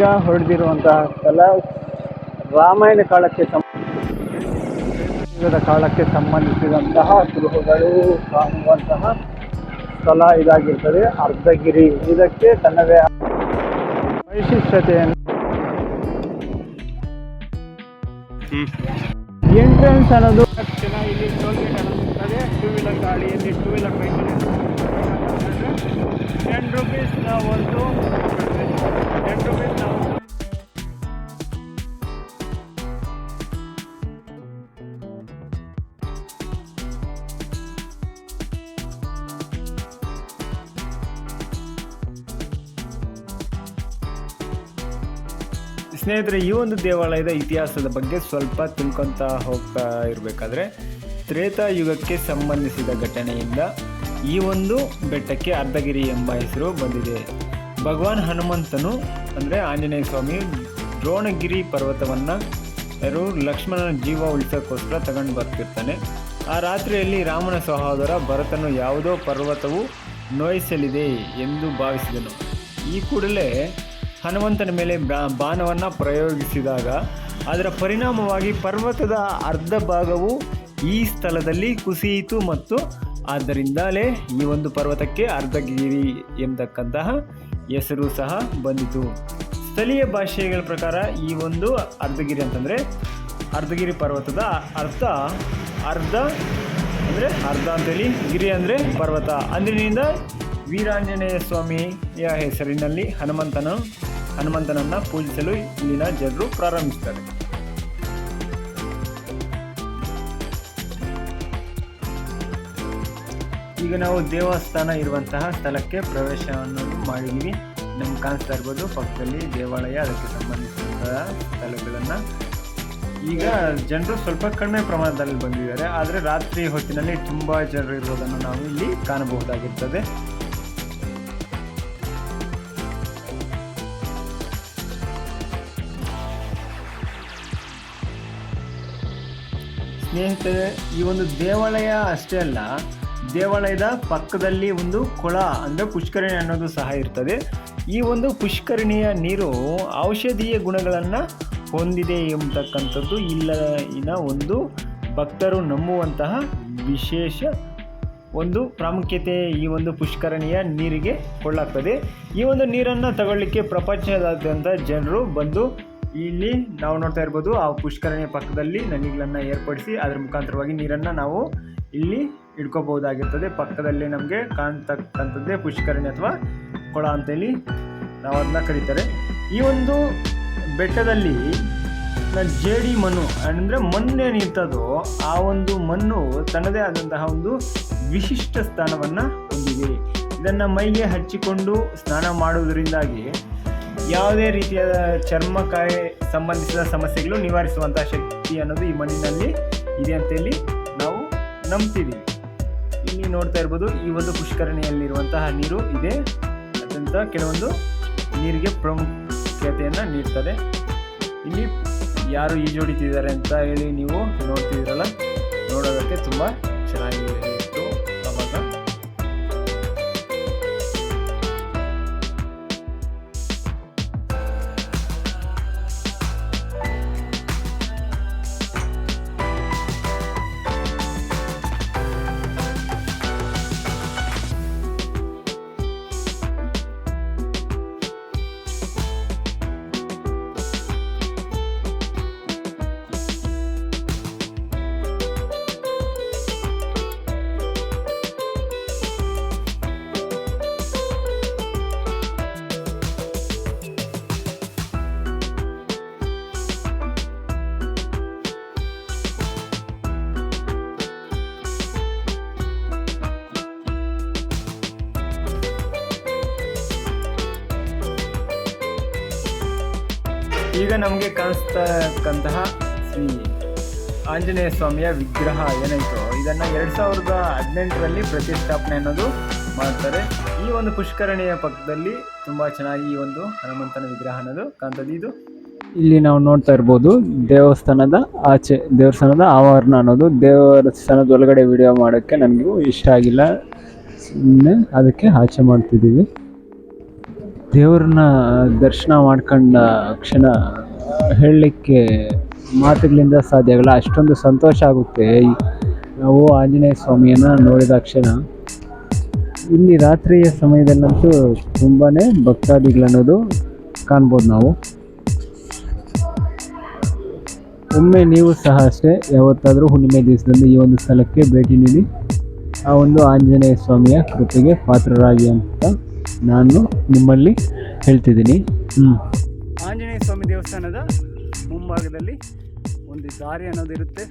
ನಾವೀಗ ಹೊಡೆದಿರುವಂತಹ ಸ್ಥಳ ರಾಮಾಯಣ ಕಾಲಕ್ಕೆ ಕಾಲಕ್ಕೆ ಸಂಬಂಧಿಸಿದಂತಹ ಕುರುಹುಗಳು ಕಾಣುವಂತಹ ಸ್ಥಳ ಇದಾಗಿರ್ತದೆ ಅರ್ಧಗಿರಿ. ಇದಕ್ಕೆ ತನ್ನದೇ ವೈಶಿಷ್ಟ್ಯತೆಯನ್ನು ಎಂಟ್ರೆನ್ಸ್ ಅನ್ನೋದು ತಕ್ಷಣ ಇಲ್ಲಿ ಟೋಲ್ಗೇಟ್ ಅನ್ನೋದಿರ್ತದೆ. 2 ವೀಲರ್ ಗಾಡಿಯಲ್ಲಿ 2 ವೀಲರ್ ಬೈಕಲ್ಲಿ 10 ರೂಪೀಸ್ ನಾವೊಂದು 10 ರೂಪೀಸ್ ನಾವು ಸ್ನೇಹಿತರೆ, ಈ ಒಂದು ದೇವಾಲಯದ ಇತಿಹಾಸದ ಬಗ್ಗೆ ಸ್ವಲ್ಪ ತಿಳ್ಕೊತಾ ಹೋಗ್ತಾ ಇರಬೇಕಾದ್ರೆ ತ್ರೇತಾಯುಗಕ್ಕೆ ಸಂಬಂಧಿಸಿದ ಘಟನೆಯಿಂದ ಈ ಒಂದು ಬೆಟ್ಟಕ್ಕೆ ಅರ್ಧಗಿರಿ ಎಂಬ ಹೆಸರು ಬಂದಿದೆ. ಭಗವಾನ್ ಹನುಮಂತನು ಅಂದರೆ ಆಂಜನೇಯ ಸ್ವಾಮಿ ದ್ರೋಣಗಿರಿ ಪರ್ವತವನ್ನು ಲಕ್ಷ್ಮಣನ ಜೀವ ಉಳಿಸೋಕ್ಕೋಸ್ಕರ ತಗೊಂಡು ಬರ್ತಿರ್ತಾನೆ. ಆ ರಾತ್ರಿಯಲ್ಲಿ ರಾಮನ ಸಹೋದರ ಭರತನು ಯಾವುದೋ ಪರ್ವತವು ನೋಯಿಸಲಿದೆ ಎಂದು ಭಾವಿಸಿದನು. ಈ ಕೂಡಲೇ ಹನುಮಂತನ ಮೇಲೆ ಬಾಣವನ್ನು ಪ್ರಯೋಗಿಸಿದಾಗ ಅದರ ಪರಿಣಾಮವಾಗಿ ಪರ್ವತದ ಅರ್ಧ ಭಾಗವು ಈ ಸ್ಥಳದಲ್ಲಿ ಕುಸಿಯಿತು ಮತ್ತು ಆದ್ದರಿಂದಲೇ ಈ ಒಂದು ಪರ್ವತಕ್ಕೆ ಅರ್ಧಗಿರಿ ಎಂಬತಕ್ಕಂತಹ ಹೆಸರು ಸಹ ಬಂದಿತು. ಸ್ಥಳೀಯ ಭಾಷೆಗಳ ಪ್ರಕಾರ ಈ ಒಂದು ಅರ್ಧಗಿರಿ ಅಂತಂದರೆ ಅರ್ಧಗಿರಿ ಪರ್ವತದ ಅರ್ಥ ಅರ್ಧ ಅಂದರೆ ಅರ್ಧ ಅಂತೇಳಿ, ಗಿರಿ ಅಂದರೆ ಪರ್ವತ. ಅಂದಿನಿಂದ ವೀರಾಂಜನೇಯ ಸ್ವಾಮಿಯ ಹೆಸರಿನಲ್ಲಿ ಹನುಮಂತನನ್ನು ಪೂಜಿಸಲು ಇಲ್ಲಿನ ಜನರು ಪ್ರಾರಂಭಿಸುತ್ತಾರೆ. ಈಗ ನಾವು ದೇವಸ್ಥಾನ ಇರುವಂತಹ ಸ್ಥಳಕ್ಕೆ ಪ್ರವೇಶವನ್ನು ಮಾಡಿದ್ದೀವಿ. ನಮ್ಗೆ ಕಾಣಿಸ್ತಾ ಇರ್ಬೋದು ಪಕ್ಕದಲ್ಲಿ ದೇವಾಲಯ, ಅದಕ್ಕೆ ಸಂಬಂಧಿಸಿದಂತಹ ಸ್ಥಳಗಳನ್ನು. ಈಗ ಜನರು ಸ್ವಲ್ಪ ಕಡಿಮೆ ಪ್ರಮಾಣದಲ್ಲಿ ಬಂದಿದ್ದಾರೆ, ಆದರೆ ರಾತ್ರಿ ಹೊತ್ತಿನಲ್ಲಿ ತುಂಬ ಜನರು ಇರೋದನ್ನು ನಾವು ಇಲ್ಲಿ ಕಾಣಬಹುದಾಗಿರ್ತದೆ. ಸ್ನೇಹಿತರೆ, ಈ ಒಂದು ದೇವಾಲಯ ಅಷ್ಟೇ ಅಲ್ಲ, ದೇವಾಲಯದ ಪಕ್ಕದಲ್ಲಿ ಒಂದು ಕೊಳ ಅಂದರೆ ಪುಷ್ಕರಣಿ ಅನ್ನೋದು ಸಹ ಇರ್ತದೆ. ಈ ಒಂದು ಪುಷ್ಕರಣಿಯ ನೀರು ಔಷಧೀಯ ಗುಣಗಳನ್ನು ಹೊಂದಿದೆ ಎಂಬತಕ್ಕಂಥದ್ದು ಇಲ್ಲಿನ ಒಂದು ಭಕ್ತರು ನಂಬುವಂತಹ ವಿಶೇಷ ಒಂದು ಪ್ರಾಮುಖ್ಯತೆ ಈ ಒಂದು ಪುಷ್ಕರಣಿಯ ನೀರಿಗೆ ಕೊಳ್ಳಾಗ್ತದೆ. ಈ ಒಂದು ನೀರನ್ನು ತಗೊಳ್ಳಿಕ್ಕೆ ಪ್ರಪಂಚದಾದ್ಯಂತ ಜನರು ಬಂದು ಇಲ್ಲಿ ನಾವು ನೋಡ್ತಾ ಇರ್ಬೋದು ಆ ಪುಷ್ಕರಣಿಯ ಪಕ್ಕದಲ್ಲಿ ನದಿಗಳನ್ನು ಏರ್ಪಡಿಸಿ ಅದರ ಮುಖಾಂತರವಾಗಿ ನೀರನ್ನು ನಾವು ಇಲ್ಲಿ ಇಟ್ಕೋಬಹುದಾಗಿರ್ತದೆ. ಪಕ್ಕದಲ್ಲಿ ನಮಗೆ ಕಾಣ್ತಕ್ಕಂಥದ್ದೇ ಪುಷ್ಕರಣಿ ಅಥವಾ ಕೊಳ ಅಂತೇಳಿ ನಾವು ಅದನ್ನ ಕರೀತಾರೆ. ಈ ಒಂದು ಬೆಟ್ಟದಲ್ಲಿ ಜೇಡಿ ಮಣ್ಣು ಅಂದರೆ ಮಣ್ಣೇನಿರ್ತದೋ ಆ ಒಂದು ಮಣ್ಣು ತನ್ನದೇ ಆದಂತಹ ಒಂದು ವಿಶಿಷ್ಟ ಸ್ಥಾನವನ್ನು ಹೊಂದಿದೆ. ಇದನ್ನು ಮೈಗೆ ಹಚ್ಚಿಕೊಂಡು ಸ್ನಾನ ಮಾಡುವುದರಿಂದಾಗಿ ಯಾವುದೇ ರೀತಿಯ ಚರ್ಮಕಾಯಿ ಸಂಬಂಧಿಸಿದ ಸಮಸ್ಯೆಗಳು ನಿವಾರಿಸುವಂತಹ ಶಕ್ತಿ ಅನ್ನೋದು ಈ ಮಣ್ಣಿನಲ್ಲಿ ಇದೆ ಅಂತೇಳಿ ನಾವು ನಂಬ್ತಿದ್ದೀವಿ. ಇಲ್ಲಿ ನೋಡ್ತಾ ಇರ್ಬೋದು ಈ ಒಂದು ಪುಷ್ಕರಣಿಯಲ್ಲಿರುವಂತಹ ನೀರು ಇದೆ ಅತ್ಯಂತ ಕೆಲವೊಂದು ನೀರಿಗೆ ಪ್ರಾಮುಖ್ಯತೆಯನ್ನು ನೀಡ್ತಾರೆ. ಇಲ್ಲಿ ಯಾರು ಈಜೊಡಿತಿದ್ದಾರೆ ಅಂತ ಹೇಳಿ ನೀವು ನೋಡ್ತಿದ್ದೀರಲ್ಲ, ನೋಡೋದಕ್ಕೆ ತುಂಬ ಚೆನ್ನಾಗಿತ್ತು ಅವಾಗ. ಈಗ ನಮಗೆ ಕಾಣಿಸ್ತಕ್ಕಂತಹ ಶ್ರೀ ಆಂಜನೇಯ ಸ್ವಾಮಿಯ ವಿಗ್ರಹ ಏನಾಯಿತು ಇದನ್ನು 2018ರಲ್ಲಿ ಪ್ರತಿಷ್ಠಾಪನೆ ಅನ್ನೋದು ಮಾಡ್ತಾರೆ. ಈ ಒಂದು ಪುಷ್ಕರಣಿಯ ಪಕ್ಕದಲ್ಲಿ ತುಂಬ ಚೆನ್ನಾಗಿ ಈ ಒಂದು ಹನುಮಂತನ ವಿಗ್ರಹ ಅನ್ನೋದು ಕಾಣ್ತದೆ. ಇದು ಇಲ್ಲಿ ನಾವು ನೋಡ್ತಾ ಇರ್ಬೋದು ದೇವಸ್ಥಾನದ ಆಚೆ, ದೇವಸ್ಥಾನದ ಆವರಣ ಅನ್ನೋದು. ದೇವಸ್ಥಾನದ ಒಳಗಡೆ ವಿಡಿಯೋ ಮಾಡೋಕ್ಕೆ ನನಗೂ ಇಷ್ಟ ಆಗಿಲ್ಲ, ಸುಮ್ಮನೆ ಅದಕ್ಕೆ ಆಚೆ ಮಾಡ್ತಿದ್ದೀವಿ. ದೇವ್ರನ್ನ ದರ್ಶನ ಮಾಡ್ಕೊಂಡ ಕ್ಷಣ ಹೇಳಲಿಕ್ಕೆ ಮಾತುಗಳಿಂದ ಸಾಧ್ಯ ಆಗಲ್ಲ. ಅಷ್ಟೊಂದು ಸಂತೋಷ ಆಗುತ್ತೆ ನಾವು ಆಂಜನೇಯ ಸ್ವಾಮಿಯನ್ನು ನೋಡಿದ ಕ್ಷಣ. ಇಲ್ಲಿ ರಾತ್ರಿಯ ಸಮಯದಲ್ಲಂತೂ ತುಂಬಾ ಭಕ್ತಾದಿಗಳನ್ನೋದು ಕಾಣ್ಬೋದು ನಾವು. ಒಮ್ಮೆ ನೀವು ಸಹ ಅಷ್ಟೇ ಯಾವತ್ತಾದರೂ ಹುಣ್ಣಿಮೆ ದಿವಸದಲ್ಲಿ ಈ ಒಂದು ಸ್ಥಳಕ್ಕೆ ಭೇಟಿ ನೀಡಿ ಆ ಒಂದು ಆಂಜನೇಯ ಸ್ವಾಮಿಯ ಕೃಪೆಗೆ ಪಾತ್ರರಾಗಿ ಅಂತ ನಾನು ನಿಮ್ಮಲ್ಲಿ ಹೇಳ್ತಿದ್ದೀನಿ. ಆಂಜನೇಯ ಸ್ವಾಮಿ ದೇವಸ್ಥಾನದ ಮುಂಭಾಗದಲ್ಲಿ ಒಂದು ದಾರಿ ಅನ್ನೋದಿರುತ್ತೆ.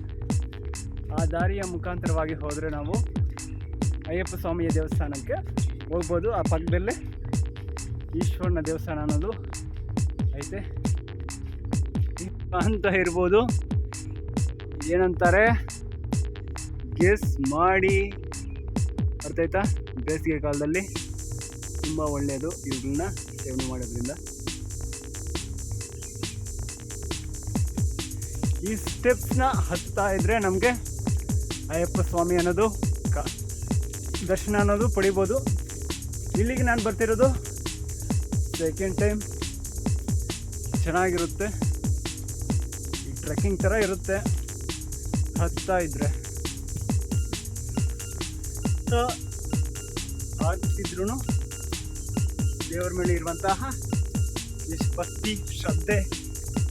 ಆ ದಾರಿಯ ಮುಖಾಂತರವಾಗಿ ಹೋದರೆ ನಾವು ಅಯ್ಯಪ್ಪ ಸ್ವಾಮಿಯ ದೇವಸ್ಥಾನಕ್ಕೆ ಹೋಗ್ಬೋದು. ಆ ಪಕ್ಕದಲ್ಲೇ ಈಶ್ವರನ ದೇವಸ್ಥಾನ ಅನ್ನೋದು ಐತೆ ಅಂತ ಇರ್ಬೋದು. ಏನಂತಾರೆ ಗೆಸ್ ಮಾಡಿ, ಅರ್ಥ ಆಯ್ತಾ? ಬೇಸಿಗೆ ಕಾಲದಲ್ಲಿ ತುಂಬ ಒಳ್ಳೆಯದು ಇವುಗಳನ್ನ ಸೇವನೆ ಮಾಡೋದ್ರಿಂದ. ಈ ಸ್ಟೆಪ್ಸ್ನ ಹತ್ತಾ ಇದ್ರೆ ನಮಗೆ ಅಯ್ಯಪ್ಪ ಸ್ವಾಮಿ ಅನ್ನೋದು ದರ್ಶನ ಅನ್ನೋದು ಪಡಿಬೋದು. ಇಲ್ಲಿಗೆ ನಾನು ಬರ್ತಿರೋದು ಸೆಕೆಂಡ್ ಟೈಮ್. ಚೆನ್ನಾಗಿರುತ್ತೆ, ಈ ಟ್ರೆಕ್ಕಿಂಗ್ ಥರ ಇರುತ್ತೆ ಹತ್ತಾ ಇದ್ರೆ. ಆಗ್ತಿದ್ರು ದೇವರ ಮೇಲೆ ಇರುವಂತಹ ಎಷ್ಟು ಭಕ್ತಿ, ಶ್ರದ್ಧೆ,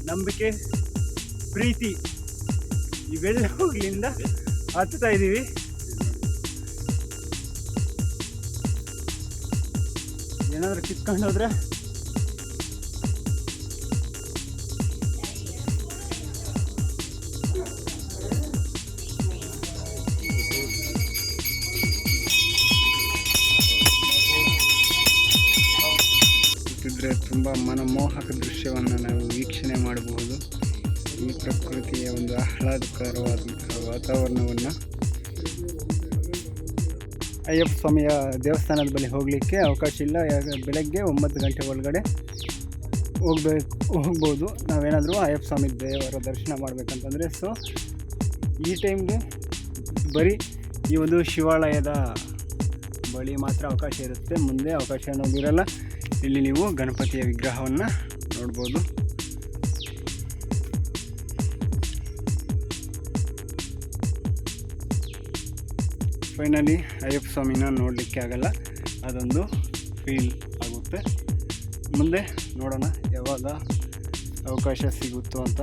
ನಂಬಿಕೆ, ಪ್ರೀತಿ ಇವೆಲ್ಲವುಗಳಿಂದ ಹತ್ತಾ ಇದ್ದೀವಿ. ಏನಾದರೂ ಕಿತ್ಕೊಂಡು ಹೋದ್ರೆ ತುಂಬ ಮನಮೋಹಕ ದೃಶ್ಯವನ್ನು ನಾವು ವೀಕ್ಷಣೆ ಮಾಡಬಹುದು. ಈ ಪ್ರಕೃತಿಯ ಒಂದು ಆಹ್ಲಾದಕರವಾದಂತಹ ವಾತಾವರಣವನ್ನು. ಅಯ್ಯಪ್ಪ ಸ್ವಾಮಿಯ ದೇವಸ್ಥಾನದ ಬಳಿ ಹೋಗಲಿಕ್ಕೆ ಅವಕಾಶ ಇಲ್ಲ. ಬೆಳಗ್ಗೆ 9 ಗಂಟೆ ಒಳಗಡೆ ಹೋಗ್ಬೋದು ನಾವೇನಾದರೂ ಅಯ್ಯಪ್ಪ ಸ್ವಾಮಿ ದೇವರ ದರ್ಶನ ಮಾಡಬೇಕಂತಂದರೆ. ಸೊ ಈ ಟೈಮ್ಗೆ ಬರೀ ಈ ಒಂದು ಶಿವಾಲಯದ ಬಳಿ ಮಾತ್ರ ಅವಕಾಶ ಇರುತ್ತೆ, ಮುಂದೆ ಅವಕಾಶ ಅನ್ನೋದಿರಲ್ಲ. ಇಲ್ಲಿ ನೀವು ಗಣಪತಿಯ ವಿಗ್ರಹವನ್ನು ನೋಡ್ಬೋದು. ಫೈನಲಿ ಅಯ್ಯಪ್ಪ ಸ್ವಾಮಿನ ನೋಡಲಿಕ್ಕೆ ಆಗಲ್ಲ, ಅದೊಂದು ಫೀಲ್ ಆಗುತ್ತೆ. ಮುಂದೆ ನೋಡೋಣ ಯಾವಾಗ ಅವಕಾಶ ಸಿಗುತ್ತೋ ಅಂತ.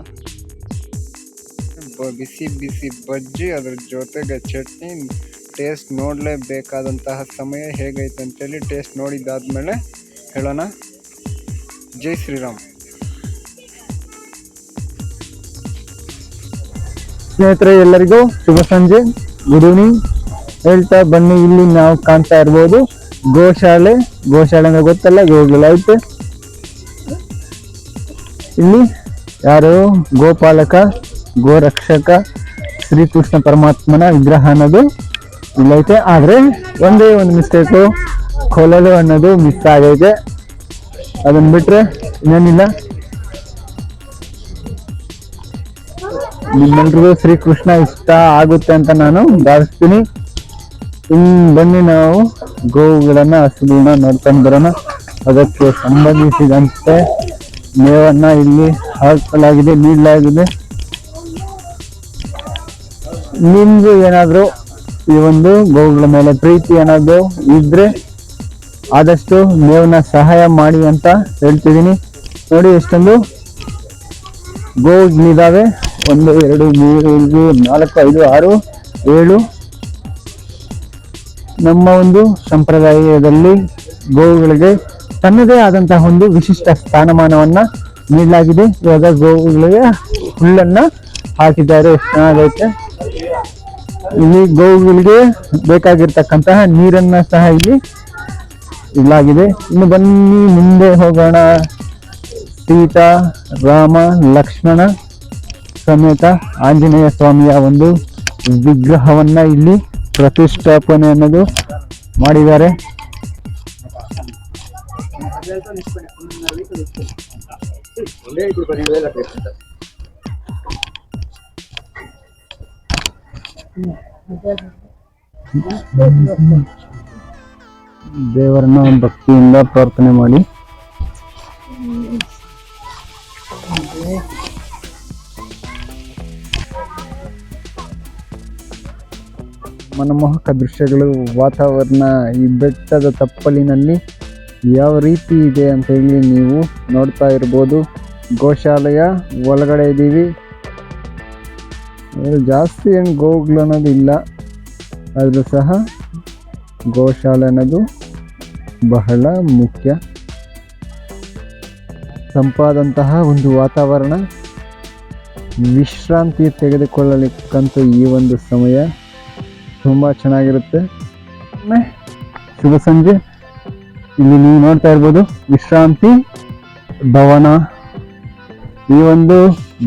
ಬಿಸಿ ಬಿಸಿ ಬಜ್ಜಿ, ಅದ್ರ ಜೊತೆಗೆ ಚಟ್ನಿ, ಟೇಸ್ಟ್ ನೋಡಲೇಬೇಕಾದಂತಹ ಸಮಯ ಹೇಗೈತೆ ಅಂತೇಳಿ ಟೇಸ್ಟ್ ನೋಡಿದ್ದಾದ್ಮೇಲೆ ಹೇಳೋಣ. ಜೈ ಶ್ರೀರಾಮ್. ಸ್ನೇಹಿತರೆ, ಎಲ್ಲರಿಗೂ ಶುಭ ಸಂಜೆ, ಗುಡ್ ಈವ್ನಿಂಗ್ ಹೇಳ್ತಾ ಬನ್ನಿ. ಇಲ್ಲಿ ನಾವು ಕಾಣ್ತಾ ಇರ್ಬೋದು ಗೋಶಾಲೆ ಅಂದ್ರೆ ಗೊತ್ತಲ್ಲ, ಗೋಗಳು ಐತೆ. ಇಲ್ಲಿ ಯಾರು ಗೋಪಾಲಕ, ಗೋರಕ್ಷಕ ಶ್ರೀಕೃಷ್ಣ ಪರಮಾತ್ಮನ ವಿಗ್ರಹ ಅನ್ನೋದು ಇಲ್ಲೈತೆ. ಆದ್ರೆ ಒಂದೇ ಒಂದು ಮಿಸ್ಟೇಕು, ಕೊಳಲು ಅನ್ನೋದು ಮಿಸ್ ಆಗೈತೆ. ಅದನ್ನ ಬಿಟ್ರೆ ಇನ್ನೇನಿಲ್ಲ. ನಿಮ್ಮೆಲ್ರಿಗೂ ಶ್ರೀಕೃಷ್ಣ ಇಷ್ಟ ಆಗುತ್ತೆ ಅಂತ ನಾನು ಭಾವಿಸ್ತೀನಿ. ಬನ್ನಿ ನಾವು ಗೋವುಗಳನ್ನ, ಹಸುಗಳನ್ನ ನೋಡ್ಕೊಂಡು ಬರೋಣ. ಅದಕ್ಕೆ ಸಂಬಂಧಿಸಿದಂತೆ ಮೇವನ್ನ ಇಲ್ಲಿ ಹಾಕಲಾಗಿದೆ, ನೀಡಲಾಗಿದೆ. ನಿಮ್ಗೂ ಏನಾದ್ರು ಈ ಒಂದು ಗೋವುಗಳ ಮೇಲೆ ಪ್ರೀತಿ ಏನಾದ್ರು ಇದ್ರೆ ಆದಷ್ಟು ಮೇವನ್ನ ಸಹಾಯ ಮಾಡಿ ಅಂತ ಹೇಳ್ತಿದ್ದೀನಿ. ನೋಡಿ ಎಷ್ಟೊಂದು ಗೋವುಗಳಿದಾವೆ. 1 2 3 4 5 6 7. ನಮ್ಮ ಒಂದು ಸಂಪ್ರದಾಯದಲ್ಲಿ ಗೋವುಗಳಿಗೆ ತನ್ನದೇ ಆದಂತಹ ಒಂದು ವಿಶಿಷ್ಟ ಸ್ಥಾನಮಾನವನ್ನ ನೀಡಲಾಗಿದೆ. ಇವಾಗ ಗೋವುಗಳಿಗೆ ಹುಲ್ಲನ್ನ ಹಾಕಿದ್ದಾರೆ, ಎಷ್ಟು ಚೆನ್ನಾಗೈತೆ. ಇಲ್ಲಿ ಗೋವುಗಳಿಗೆ ಬೇಕಾಗಿರ್ತಕ್ಕಂತಹ ನೀರನ್ನ ಸಹ ಇಲ್ಲಿ ಇಡಲಾಗಿದೆ. ಇನ್ನು ಬನ್ನಿ ಮುಂದೆ ಹೋಗೋಣ. ಸೀತಾ, ರಾಮ, ಲಕ್ಷ್ಮಣ ಸಮೇತ ಆಂಜನೇಯ ಸ್ವಾಮಿಯ ಒಂದು ವಿಗ್ರಹವನ್ನ ಇಲ್ಲಿ ಪ್ರತಿಷ್ಠಾಪನೆ ಅನ್ನೋದು ಮಾಡಿದ್ದಾರೆ. ದೇವರನ್ನ ಭಕ್ತಿಯಿಂದ ಪ್ರಾರ್ಥನೆ ಮಾಡಿ ಮನಮೋಹಕ ದೃಶ್ಯಗಳು, ವಾತಾವರಣ ಈ ಬೆಟ್ಟದ ತಪ್ಪಲಿನಲ್ಲಿ ಯಾವ ರೀತಿ ಇದೆ ಅಂತ ಹೇಳಿ ನೀವು ನೋಡ್ತಾ ಇರ್ಬೋದು. ಗೋಶಾಲೆಯ ಒಳಗಡೆ ಇದ್ದೀವಿ. ಜಾಸ್ತಿ ಏನು ಗೋಗಳು ಅನ್ನೋದು ಇಲ್ಲ, ಆದರೂ ಸಹ ಗೋಶಾಲೆ ಅನ್ನೋದು ಬಹಳ ಮುಖ್ಯ. ತಂಪಾದಂತಹ ಒಂದು ವಾತಾವರಣ, ವಿಶ್ರಾಂತಿ ತೆಗೆದುಕೊಳ್ಳಲಿಕ್ಕಂತೂ ಈ ಒಂದು ಸಮಯ ತುಂಬ ಚೆನ್ನಾಗಿರುತ್ತೆ. ಶುಭ ಸಂಜೆ. ಇಲ್ಲಿ ನೀವು ನೋಡ್ತಾ ಇರ್ಬೋದು ವಿಶ್ರಾಂತಿ ಭವನ. ಈ ಒಂದು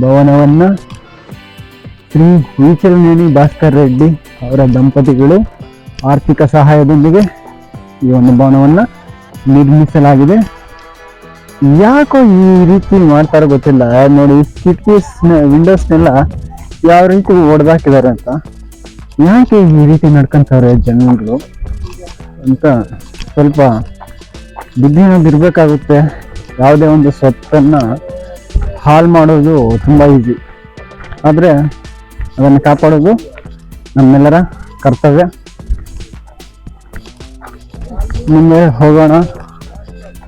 ಭವನವನ್ನು ಶ್ರೀ ಈಚಲನೇನಿ ಭಾಸ್ಕರ್ ರೆಡ್ಡಿ ಅವರ ದಂಪತಿಗಳು ಆರ್ಥಿಕ ಸಹಾಯದೊಂದಿಗೆ ಈ ಒಂದು ಭವನವನ್ನು ನಿರ್ಮಿಸಲಾಗಿದೆ. ಯಾಕೋ ಈ ರೀತಿ ಮಾಡ್ತಾರೋ ಗೊತ್ತಿಲ್ಲ. ನೋಡಿ, ಕಿಟಕೀಸ್ ವಿಂಡೋಸ್ನೆಲ್ಲ ಯಾವ ರೀತಿ ಹೊಡೆದಾಕಿದ್ದಾರೆ ಅಂತ. ಯಾಕೆ ಈ ರೀತಿ ನಡ್ಕೊಂತಾರೆ ಜನಗಳು ಅಂತ ಸ್ವಲ್ಪ ಬುದ್ಧಿ ಇರಬೇಕಾಗುತ್ತೆ. ಯಾವುದೇ ಒಂದು ಸ್ವತ್ತನ್ನು ಹಾಳು ಮಾಡೋದು ತುಂಬ ಈಸಿ, ಆದರೆ ಅದನ್ನು ಕಾಪಾಡೋದು ನಮ್ಮೆಲ್ಲರ ಕರ್ತವ್ಯ. ಮುಂದೆ ಹೋಗೋಣ.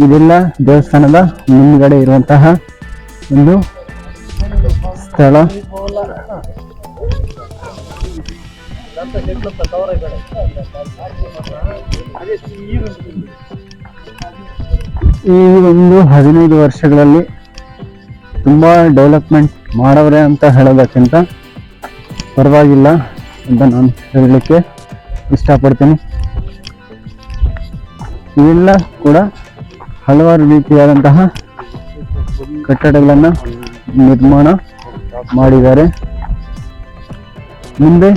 ಇದೆಲ್ಲ ದೇವಸ್ಥಾನದ ಮುಂದ್ಗಡೆ ಇರುವಂತಹ ಒಂದು ಸ್ಥಳ. ಈ ಒಂದು 15 ವರ್ಷಗಳಲ್ಲಿ ತುಂಬ ಡೆವಲಪ್ಮೆಂಟ್ ಮಾಡವ್ರೆ ಅಂತ ಹೇಳೋದಕ್ಕಿಂತ ಪರವಾಗಿಲ್ಲ ಅಂತ ನಾನು ಹೇಳಲಿಕ್ಕೆ ಇಷ್ಟಪಡ್ತೀನಿ. ಇವೆಲ್ಲ ಕೂಡ ಹಲವಾರು ರೀತಿಯಾದಂತಹ ಕಟ್ಟಡಗಳನ್ನು ನಿರ್ಮಾಣ ಮಾಡಿದ್ದಾರೆ. ಮುಂದೆ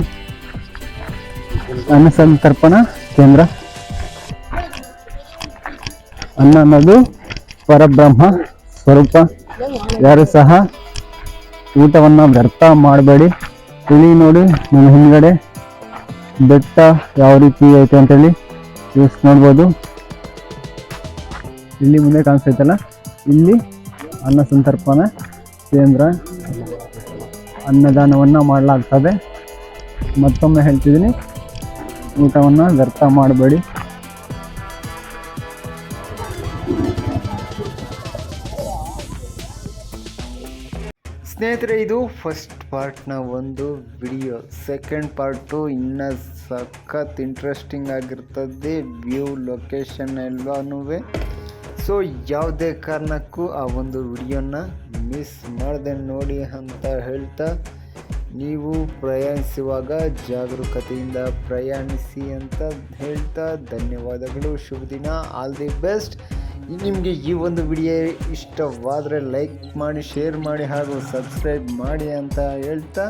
ಅನ್ನಸಂತರ್ಪಣಾ ಕೇಂದ್ರ. ಅನ್ನ ಅನ್ನೋದು ಪರಬ್ರಹ್ಮ ಸ್ವರೂಪ. ಯಾರು ಸಹ ಊಟವನ್ನು ವ್ಯರ್ಥ ಮಾಡಬೇಡಿ. ಇಲ್ಲಿ ನೋಡಿ ನಿಮ್ಮ ಹಿಂದ್ಗಡೆ ಬೆಟ್ಟ ಯಾವ ರೀತಿ ಐತೆ ಅಂತೇಳಿ ನೋಡ್ಬೋದು. ಇಲ್ಲಿ ಮುಂದೆ ಕಾಣಿಸ್ತೈತಲ್ಲ, ಇಲ್ಲಿ ಅನ್ನ ಸಂತರ್ಪಣಾ ಕೇಂದ್ರ, ಅನ್ನದಾನವನ್ನು ಮಾಡಲಾಗ್ತದೆ. ಮತ್ತೊಮ್ಮೆ ಹೇಳ್ತಿದ್ದೀನಿ, ಊಟವನ್ನು ವ್ಯರ್ಥ ಮಾಡಬೇಡಿ. ಸ್ನೇಹಿತರೆ, ಇದು ಫಸ್ಟ್ ಪಾರ್ಟ್ನ ಒಂದು ವಿಡಿಯೋ. ಸೆಕೆಂಡ್ ಪಾರ್ಟು ಇನ್ನೂ ಸಖತ್ ಇಂಟ್ರೆಸ್ಟಿಂಗ್ ಆಗಿರ್ತದೆ. ವ್ಯೂ, ಲೊಕೇಶನ್ ಎಲ್ಲನೂ. ಸೊ ಯಾವುದೇ ಕಾರಣಕ್ಕೂ ಆ ಒಂದು ವಿಡಿಯೋನ ಮಿಸ್ ಮಾಡದೆ ನೋಡಿ ಅಂತ ಹೇಳ್ತಾ, ನೀವು ಪ್ರಯಾಣಿಸುವಾಗ ಜಾಗರೂಕತೆಯಿಂದ ಪ್ರಯಾಣಿಸಿ ಅಂತ ಹೇಳ್ತಾ ಧನ್ಯವಾದಗಳು. ಶುಭ ದಿನ. All the best. ನಿಮಗೆ ಈ ಒಂದು ವಿಡಿಯೋ ಇಷ್ಟವಾದರೆ ಲೈಕ್ ಮಾಡಿ, ಶೇರ್ ಮಾಡಿ ಹಾಗೂ ಸಬ್ಸ್ಕ್ರೈಬ್ ಮಾಡಿ ಅಂತ ಹೇಳ್ತಾ